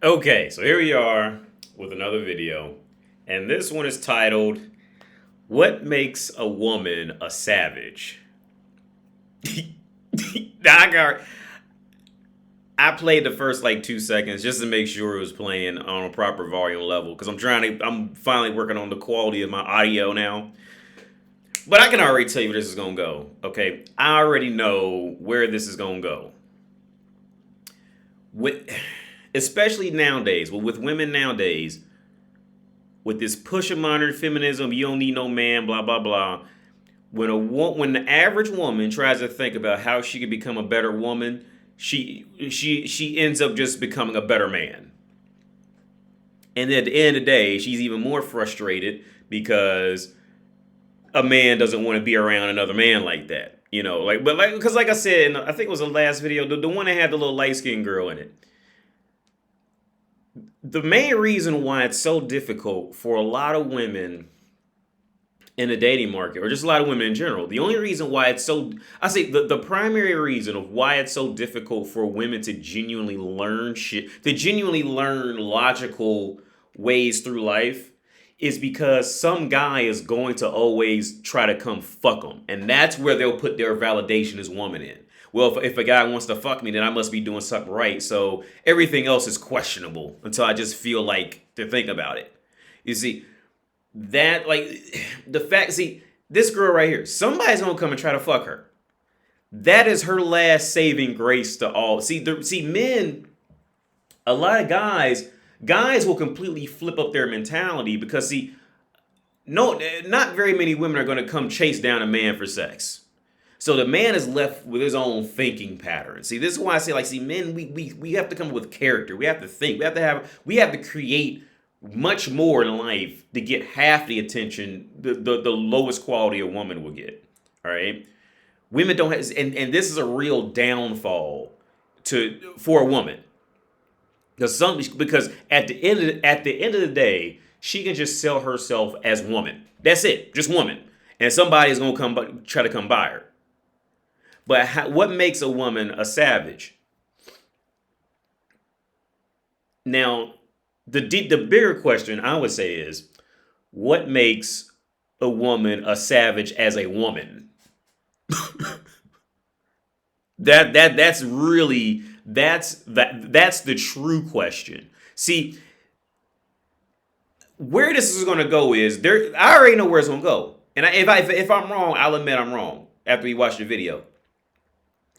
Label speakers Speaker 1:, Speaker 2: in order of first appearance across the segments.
Speaker 1: Okay, so here we are with another video, and this one is titled, What Makes a Woman a Savage? Now, I played the first like 2 seconds just to make sure it was playing on a proper volume level because I'm finally working on the quality of my audio now. But I can already tell you where this is gonna go. Okay, I already know where this is gonna go. With especially nowadays, well, with women nowadays, with this push of modern feminism, you don't need no man, blah blah blah. When the average woman tries to think about how she could become a better woman, she ends up just becoming a better man. And at the end of the day, she's even more frustrated because a man doesn't want to be around another man like that. Because like I said, I think it was the last video, the one that had the little light skinned girl in it. The main reason why it's so difficult for a lot of women in the dating market, or just a lot of women in general, the only reason why it's so, I say the primary reason of why it's so difficult for women to genuinely learn shit, to genuinely learn logical ways through life, is because some guy is going to always try to come fuck them. And that's where they'll put their validation as woman in. Well, if a guy wants to fuck me, then I must be doing something right. So everything else is questionable until I just feel like to think about it. You see, that, like, the fact, see, this girl right here, somebody's going to come and try to fuck her. That is her last saving grace to all. See, men, a lot of guys will completely flip up their mentality because, see, no, not very many women are going to come chase down a man for sex. So the man is left with his own thinking pattern. See, this is why I say, like, see, men, we have to come up with character. We have to think. We have to create much more in life to get half the attention the lowest quality a woman will get. All right, women don't have, and this is a real downfall for a woman. Because at the end of the day, she can just sell herself as woman. That's it, just woman, and somebody's gonna try to come buy her. But what makes a woman a savage? Now, the bigger question I would say is, what makes a woman a savage as a woman? That's the true question. See, where this is going to go is there. I already know where it's going to go, and if I'm wrong, I'll admit I'm wrong after we watch the video.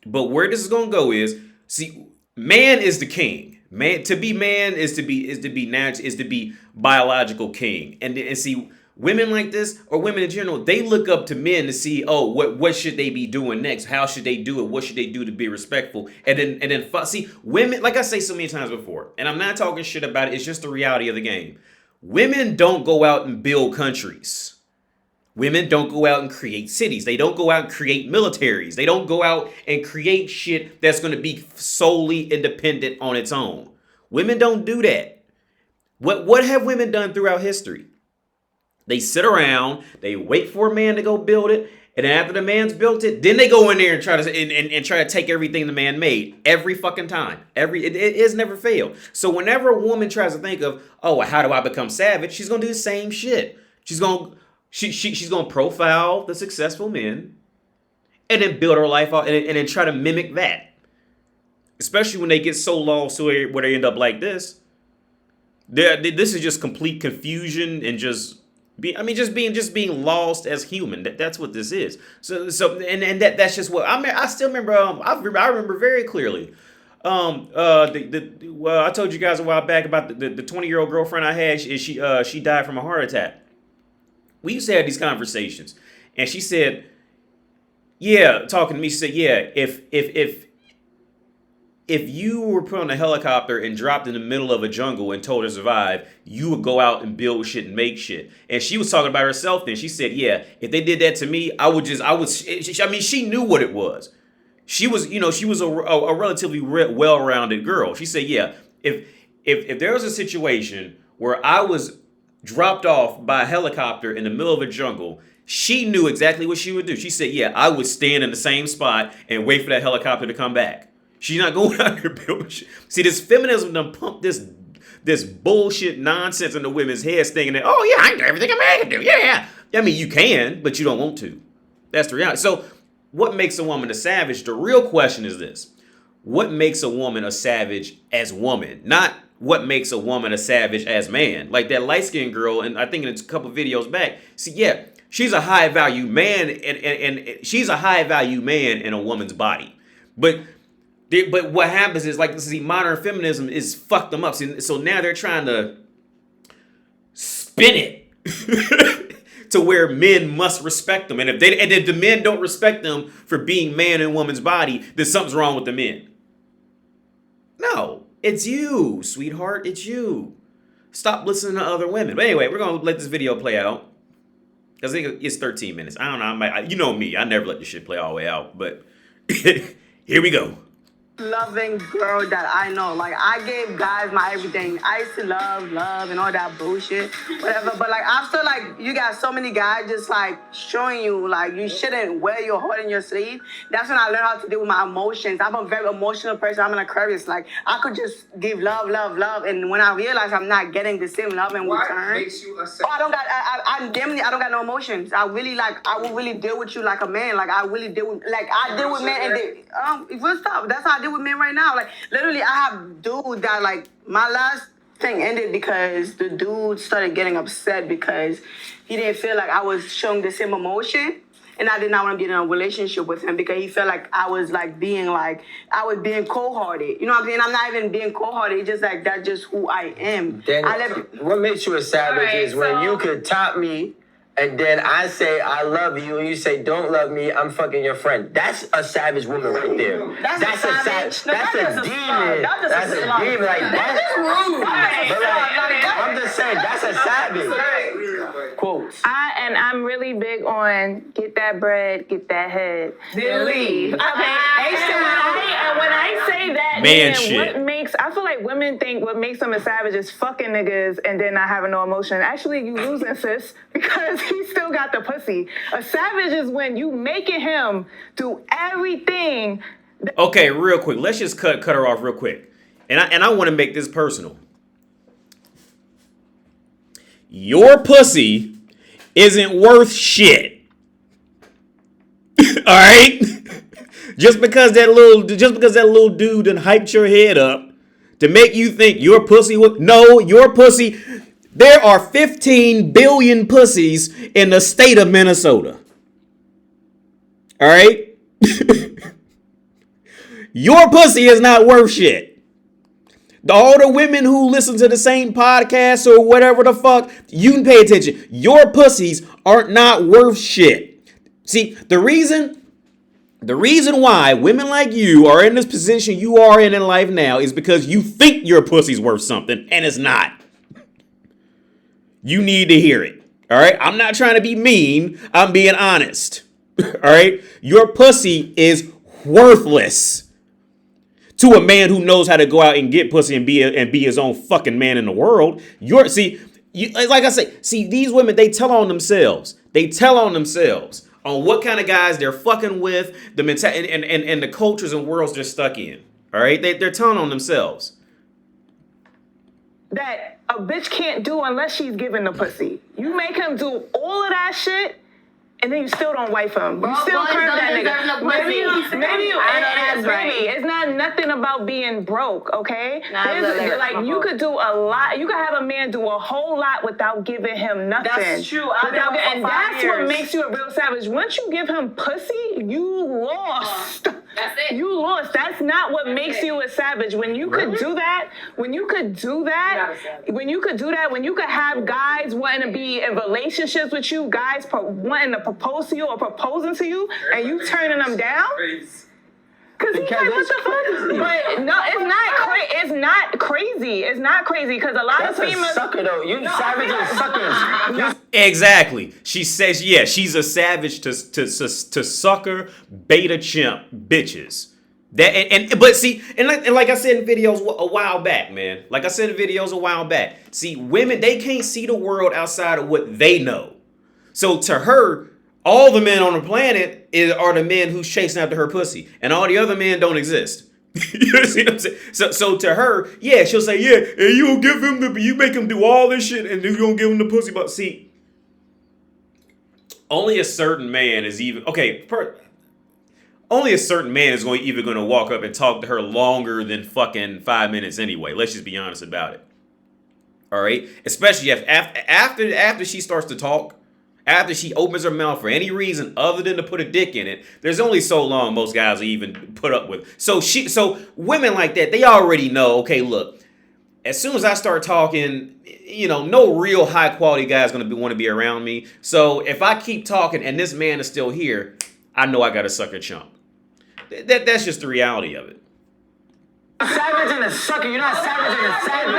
Speaker 1: But where this is going to go is, see, man is the king. To be man is to be natural, is to be biological king. And see, women like this, or women in general, they look up to men to see, oh, what should they be doing next? How should they do it? What should they do to be respectful? And then see, women, like I say so many times before, and I'm not talking shit about it, it's just the reality of the game. Women don't go out and build countries. Women don't go out and create cities. They don't go out and create militaries. They don't go out and create shit that's going to be solely independent on its own. Women don't do that. What have women done throughout history? They sit around, they wait for a man to go build it, and after the man's built it, then they go in there and try to take everything the man made every fucking time. It has never failed. So whenever a woman tries to think of, oh, how do I become savage? She's gonna do the same shit. She's gonna profile the successful men, and then build her life out, and then try to mimic that. Especially when they get so lost where they end up like this. This is just complete confusion and just being lost as human. That's what this is. So that's just what I still remember. I remember very clearly. I told you guys a while back about the 20-year-old girlfriend I had. She died from a heart attack. We used to have these conversations, and she said, "Yeah," talking to me. She said, "Yeah, if you were put on a helicopter and dropped in the middle of a jungle and told to survive, you would go out and build shit and make shit." And she was talking about herself then. She said, "Yeah, if they did that to me, she knew what it was. She was a relatively well-rounded girl." She said, "Yeah, if there was a situation where I was dropped off by a helicopter in the middle of a jungle, she knew exactly what she would do." She said, "Yeah, I would stand in the same spot and wait for that helicopter to come back. She's not going out here building shit." See, this feminism done pumped this this bullshit nonsense in the women's heads thinking that, oh yeah, I can do everything a man can do. Yeah. I mean, you can, but you don't want to. That's the reality. So what makes a woman a savage? The real question is this. What makes a woman a savage as woman? Not what makes a woman a savage as man. Like that light-skinned girl, and I think in a couple videos back, see, yeah, she's a high-value man, and she's a high-value man in a woman's body. But what happens is, like, see, modern feminism is fucked them up. See, so now they're trying to spin it to where men must respect them. And if the men don't respect them for being man in woman's body, then something's wrong with the men. No, it's you, sweetheart. It's you. Stop listening to other women. But anyway, we're going to let this video play out. Because I think it's 13 minutes. I don't know. You know me. I never let this shit play all the way out. But here we go.
Speaker 2: Loving girl that I know. Like, I gave guys my everything. I used to love and all that bullshit, whatever. But like, after like you got so many guys just like showing you like you shouldn't wear your heart in your sleeve, that's when I learned how to deal with my emotions. I'm a very emotional person. I'm an Aquarius. Like, I could just give love, and when I realize I'm not getting the same love in return,
Speaker 3: makes you a savage?
Speaker 2: I don't got no emotions. I will really deal with you like a man. Like, I really deal with, like, I deal with men and first off, that's how I deal with men right now. Like, literally, I have dudes that, like, my last thing ended because the dude started getting upset because he didn't feel like I was showing the same emotion, and I did not want to be in a relationship with him because he felt like I was being cold-hearted. You know what I'm saying? I'm not even being cold-hearted. It's just like, that's just who I am.
Speaker 4: Then what makes you a savage is when you could top me, and then I say I love you, and you say don't love me, I'm fucking your friend. That's a savage woman right there. That's a savage. That's a demon. That's a demon. Like, that's rude. I'm just saying, that's a savage. Quotes.
Speaker 5: I'm really big on get that bread, get that head,
Speaker 2: then leave.
Speaker 5: Okay. And when I say that,
Speaker 1: man, shit.
Speaker 5: I feel like women think what makes them a savage is fucking niggas and then not having no emotion. Actually, you losing, sis, because he still got the pussy. A savage is when you making him do everything.
Speaker 1: Okay, real quick. Let's just cut her off real quick. And I want to make this personal. Your pussy isn't worth shit. All right? Just because that little dude done hyped your head up to make you think your pussy was... No, your pussy... There are 15 billion pussies in the state of Minnesota. All right? Your pussy is not worth shit. All the women who listen to the same podcast or whatever the fuck, you can pay attention. Your pussies are not worth shit. See, the reason why women like you are in this position you are in life now is because you think your pussy's worth something and it's not. You need to hear it. All right? I'm not trying to be mean. I'm being honest. All right? Your pussy is worthless to a man who knows how to go out and get pussy and be his own fucking man in the world. Like I say, these women, they tell on themselves. They tell on themselves on what kind of guys they're fucking with, the mentality and the cultures and worlds they're stuck in. All right? They're telling on themselves.
Speaker 5: That a bitch can't do unless she's given the pussy. You make him do all of that shit, and then you still don't wife him. You still curve that nigga. Maybe it's not nothing about being broke, okay? You could do a lot. You could have a man do a whole lot without giving him nothing.
Speaker 2: That's true.
Speaker 5: And that's what makes you a real savage. Once you give him pussy, you lost.
Speaker 6: That's it.
Speaker 5: You lost. That's not what makes you a savage. When you could do that, when you could have guys wanting to be in relationships with you, guys wanting to propose to you or proposing to you, and you turning them down? Because he's like, what the fuck? But no, it's not crazy. It's not crazy because a lot of females...
Speaker 4: That's a sucker, though. You savages suckers.
Speaker 1: Exactly. She says, yeah, she's a savage to sucker beta chimp bitches. Like I said in videos a while back, man. See, women, they can't see the world outside of what they know. So to her, all the men on the planet are the men who's chasing after her pussy, and all the other men don't exist. You see what I'm saying? So to her, yeah, she'll say, yeah, and you don't give him you make him do all this shit, and you don't give him the pussy. But see, only a certain man is even only a certain man is going to walk up and talk to her longer than fucking 5 minutes anyway. Let's just be honest about it. All right, especially if after she starts to talk, after she opens her mouth for any reason other than to put a dick in it, there's only so long most guys will even put up with. So women like that, they already know. Okay, look, as soon as I start talking, no real high quality guy is going to want to be around me. So if I keep talking and this man is still here, I know I got to suck a chump. That's just the reality of it.
Speaker 4: Savage and a sucker. You're not savage and a savage.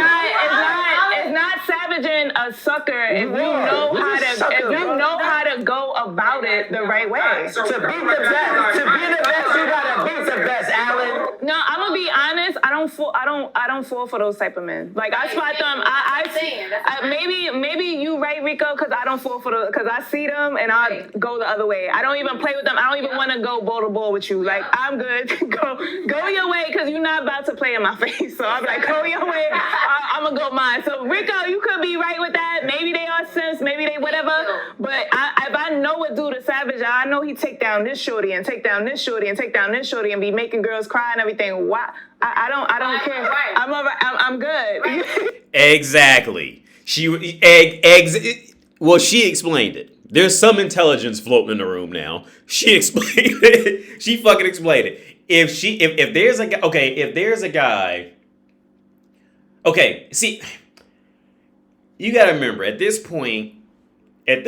Speaker 5: It's not savaging a sucker if you know how to go about it the right way.
Speaker 4: To be the best, you gotta be the best, Alan.
Speaker 5: No, I'm gonna be honest. I don't fall for those type of men. Like I spot them. Maybe you right, Rico, because I don't fall for those. Because I see them and I go the other way. I don't even play with them. I don't even want to go ball to ball with you. Like I'm good. go your way because you're not about to play in my face. So I'm like, go your way. I'm gonna go mine. So Rico, you could be right with that. Maybe they are simps. Maybe they whatever. But if I know what dude is savage, I know he take down this shorty and take down this shorty and take down this shorty and be making girls cry and everything. Why? I don't care. I'm good.
Speaker 1: Exactly. She explained it. There's some intelligence floating in the room now. She explained it. She fucking explained it. If there's a guy. Okay, see, you gotta remember at this point in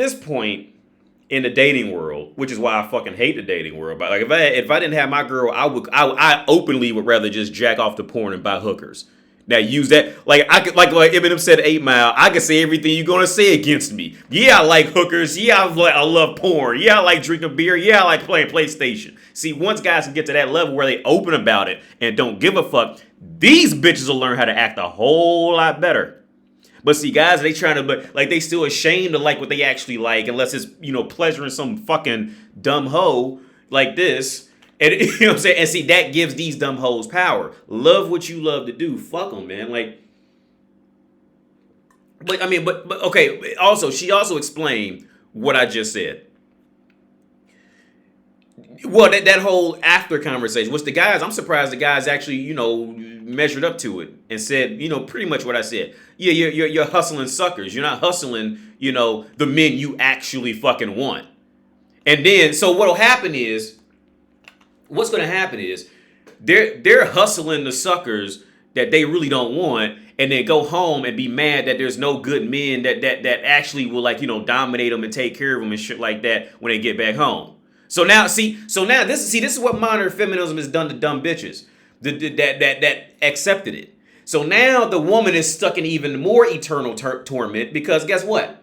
Speaker 1: the dating world, which is why I fucking hate the dating world. But like if I didn't have my girl, I openly would rather just jack off the porn and buy hookers. Now use that like Eminem said 8 Mile. I can say everything you're gonna say against me. Yeah, I like hookers. Yeah, I love porn. Yeah, I like drinking beer. Yeah, I like playing PlayStation. See, once guys can get to that level where they open about it and don't give a fuck, these bitches will learn how to act a whole lot better. But see, guys, they trying to, but like they still ashamed to like what they actually like, unless it's pleasuring some fucking dumb hoe like this. And you know what I'm saying? And see, that gives these dumb hoes power. Love what you love to do. Fuck them, man. Like, but okay. Also, she also explained what I just said. Well, that whole after conversation, which the guys, I'm surprised the guys actually, measured up to it and said, pretty much what I said. Yeah, you're hustling suckers. You're not hustling, the men you actually fucking want. And then, so what's going to happen is they're hustling the suckers that they really don't want, and then go home and be mad that there's no good men that actually will dominate them and take care of them and shit like that when they get back home. So now this is what modern feminism has done to dumb bitches that accepted it. So now the woman is stuck in even more eternal torment because guess what?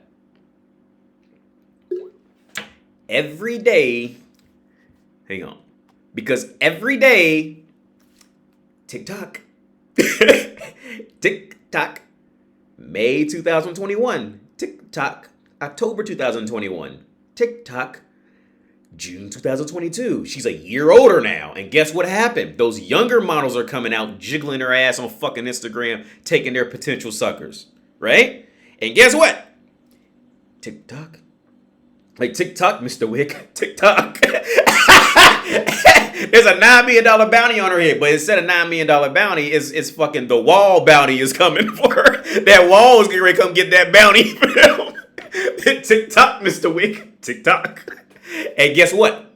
Speaker 1: Every day, hang on, because every day, TikTok, TikTok, May 2021, TikTok, October 2021, TikTok, June 2022. She's a year older now. And guess what happened? Those younger models are coming out, jiggling their ass on fucking Instagram, taking their potential suckers. Right? And guess what? TikTok. Like TikTok, Mr. Wick. TikTok. There's a $9 million bounty on her head. But instead of $9 million bounty, it's fucking the wall bounty is coming for her. That wall is getting ready to come get that bounty for them. TikTok, Mr. Wick. TikTok. And guess what?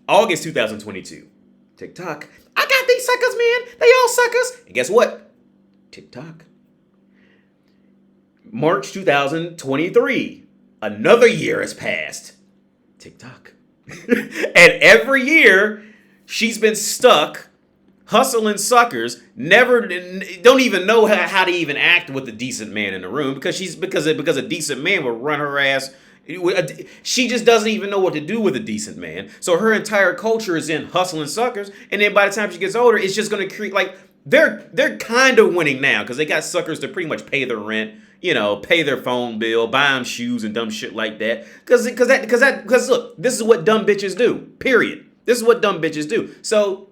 Speaker 1: August 2022. TikTok. I got these suckers, man. They all suckers. And guess what? TikTok. March 2023. Another year has passed. TikTok. And every year, she's been stuck hustling suckers, don't even know how to even act with a decent man in the room because a decent man will run her ass. She just doesn't even know what to do with a decent man. So her entire culture is in hustling suckers. And then by the time she gets older, it's just going to create like they're kind of winning now because they got suckers to pretty much pay their rent, pay their phone bill, buy them shoes and dumb shit like that. Because look, this is what dumb bitches do. Period. This is what dumb bitches do. So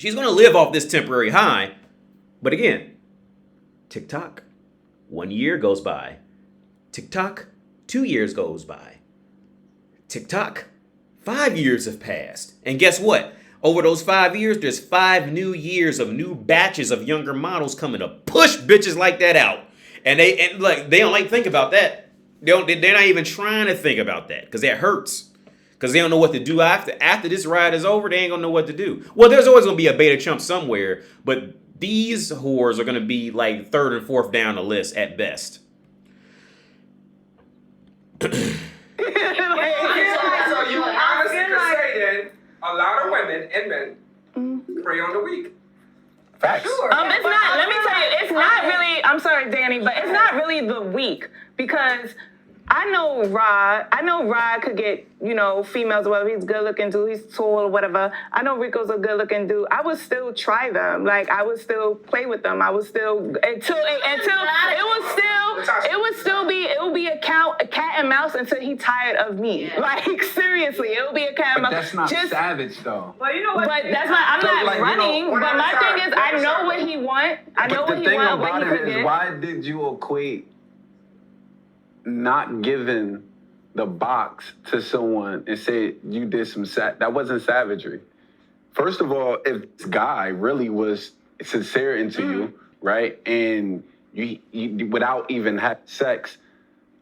Speaker 1: She's going to live off this temporary high. But again, tick-tock, 1 year goes by. Tick-tock, 2 years goes by. Tick-tock, 5 years have passed. And guess what? Over those 5 years, there's 5 new years of new batches of younger models coming to push bitches like that out. And they don't like think about that. They're not even trying to think about that because that hurts. Because they don't know what to do after this ride is over. They ain't gonna know what to do. Well, there's always gonna be a beta chump somewhere, but these whores are gonna be like 3rd and 4th down the list at best.
Speaker 3: So you honestly could say then a lot of women and men prey on the weak.
Speaker 4: Facts.
Speaker 2: Sure.
Speaker 5: It's not. Let me tell you, it's not really. I'm sorry, Danny, but it's not really the weak because I know Rod could get, females, whether he's good looking dude, he's tall or whatever. I know Rico's a good looking dude. I would still try them. Like I would still play with them. I would still until it would be a cat and mouse until he tired of me. Yeah. Like seriously, it would be a cat and mouse.
Speaker 6: That's not savage though.
Speaker 5: Well, you know what? But that's not. I'm not running. But my thing is, I know what he want. I know what he want. What he could get.
Speaker 6: Why did you equate not giving the box to someone and say you did some that wasn't savagery? First of all, if this guy really was sincere into you, right, and you without even having sex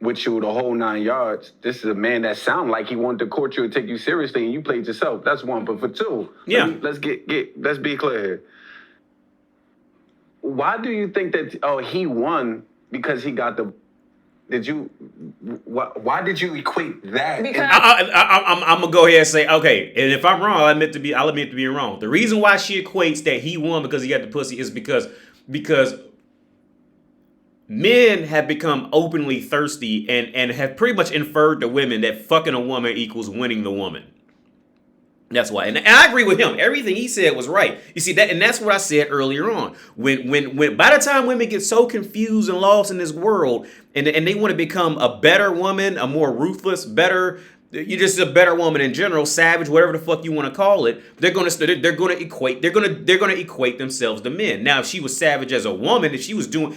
Speaker 6: with you the whole 9 yards, this is a man that sounded like he wanted to court you and take you seriously, and you played yourself. That's one. But for two, let's be clear here. Why do you think that he won because he got the? Why did you equate that?
Speaker 5: Because
Speaker 1: I'm gonna go ahead and say, okay, and if I'm wrong, I'll admit to being wrong. The reason why she equates that he won because he got the pussy is because men have become openly thirsty and have pretty much inferred to women that fucking a woman equals winning the woman. That's why, and I agree with him. Everything he said was right. You see that, and that's what I said earlier on. When by the time women get so confused and lost in this world, and they want to become a better woman, a more ruthless, better, you're just a better woman in general, savage, whatever the fuck you want to call it. They're gonna equate themselves to men. Now, if she was savage as a woman, if she was doing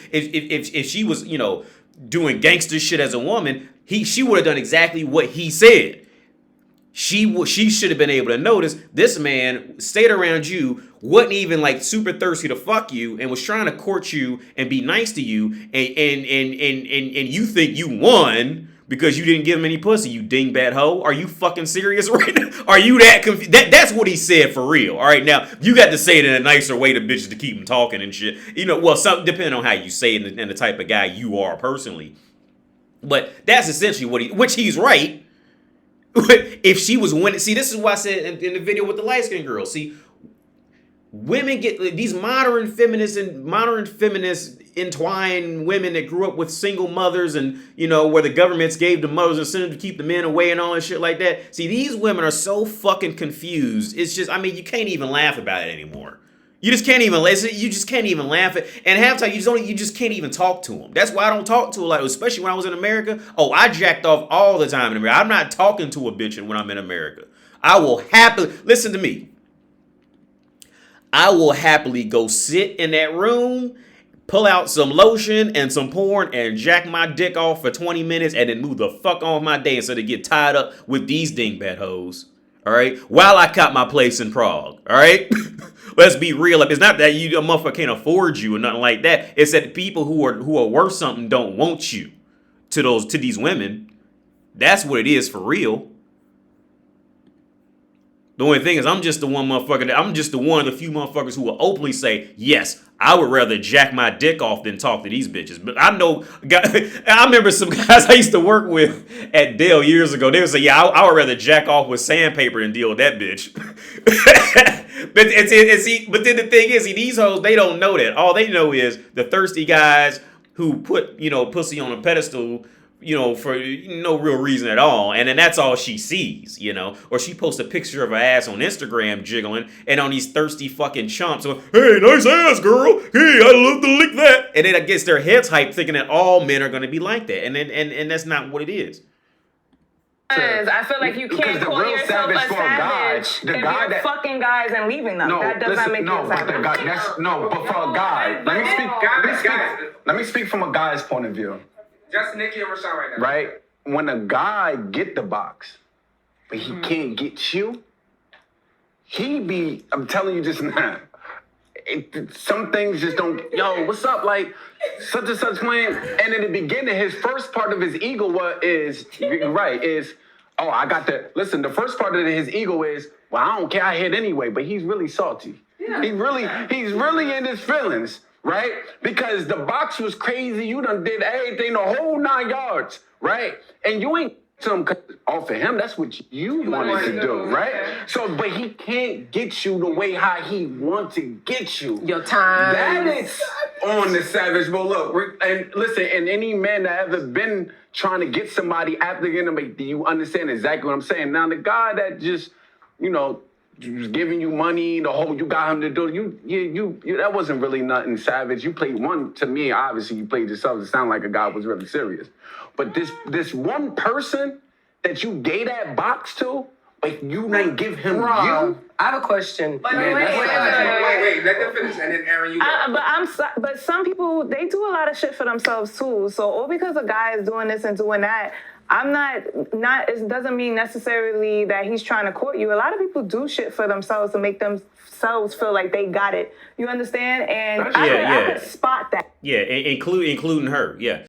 Speaker 1: doing gangster shit as a woman, she would have done exactly what he said. She should have been able to notice this man stayed around you, wasn't even like super thirsty to fuck you, and was trying to court you and be nice to you, and you think you won because you didn't give him any pussy, you dingbat hoe. Are you fucking serious right now? Are you that confused? That's what he said for real. All right, now you got to say it in a nicer way to bitches to keep them talking and shit. Something depending on how you say it and the type of guy you are personally. But that's essentially which he's right. If she was winning, see, this is why I said in the video with the light skinned girl. See, women get these modern feminists entwined women that grew up with single mothers and where the governments gave the mothers incentive to keep the men away and all that shit like that. See, these women are so fucking confused. It's just, you can't even laugh about it anymore. You just can't even listen. You just can't even laugh at. And half the time, you just can't even talk to them. That's why I don't talk to a lot, especially when I was in America. Oh, I jacked off all the time in America. I'm not talking to a bitch when I'm in America. I will happily listen to me. I will happily go sit in that room, pull out some lotion and some porn, and jack my dick off for 20 minutes, and then move the fuck on with my day instead of get tied up with these dingbat hoes. All right, while I caught my place in Prague. All right. Let's be real. It's not that a motherfucker can't afford you or nothing like that. It's that the people who are worth something don't want you to these women. That's what it is for real. The only thing is, I'm just the one of the few motherfuckers who will openly say, yes, I would rather jack my dick off than talk to these bitches. But I remember some guys I used to work with at Dell years ago. They would say, yeah, I would rather jack off with sandpaper than deal with that bitch. But then the thing is, these hoes, they don't know that. All they know is the thirsty guys who put, pussy on a pedestal, for no real reason at all. And then that's all she sees, Or she posts a picture of her ass on Instagram jiggling, and on these thirsty fucking chumps, hey, nice ass, girl. Hey, I'd love to lick that. And then I guess their heads hyped thinking that all men are going to be like that. And that's not what it is.
Speaker 5: Because I feel like you can't
Speaker 6: the
Speaker 5: call
Speaker 6: real
Speaker 5: yourself a
Speaker 6: savage for a guy,
Speaker 5: savage
Speaker 6: the
Speaker 5: if
Speaker 6: guy
Speaker 5: you're
Speaker 6: that-
Speaker 5: fucking guys and leaving them.
Speaker 6: No,
Speaker 5: That does not make you a
Speaker 6: but
Speaker 5: savage.
Speaker 6: the guy, but for a guy, let me speak from a guy's point of view,
Speaker 3: Just Nikki and Rashawn right now.
Speaker 6: right? When a guy get the box, but he can't get you, I'm telling you just now, some things just don't, yo, what's up? Like, such and such playing. And in the beginning, his first part of his ego oh, I got that. Listen, the first part of his ego is, well, I don't care, I hit anyway, but he's really salty. Yeah. He's really in his feelings, right? Because the box was crazy. You done did everything, the whole 9 yards, right? And you ain't some off of him. That's what you wanted to do, right? So, but he can't get you the way how he wants to get you.
Speaker 7: Your time.
Speaker 6: That is on the savage. But look, and listen, and any man that ever been trying to get somebody after getting them, do you understand exactly what I'm saying? Now, the guy that just, was giving you money, the whole you got him to do, you that wasn't really nothing savage. You played one, to me, obviously you played yourself to sound like a guy was really serious. But this one person that you gave that box to, but you ain't give him you.
Speaker 7: I have a question.
Speaker 3: Wait, let them finish, and then Aaron, you go.
Speaker 5: But some people, they do a lot of shit for themselves too. So all because a guy is doing this and doing that, it doesn't mean necessarily that he's trying to court you. A lot of people do shit for themselves to make themselves feel like they got it. You understand? And I could spot that.
Speaker 1: Yeah, including her. Yeah.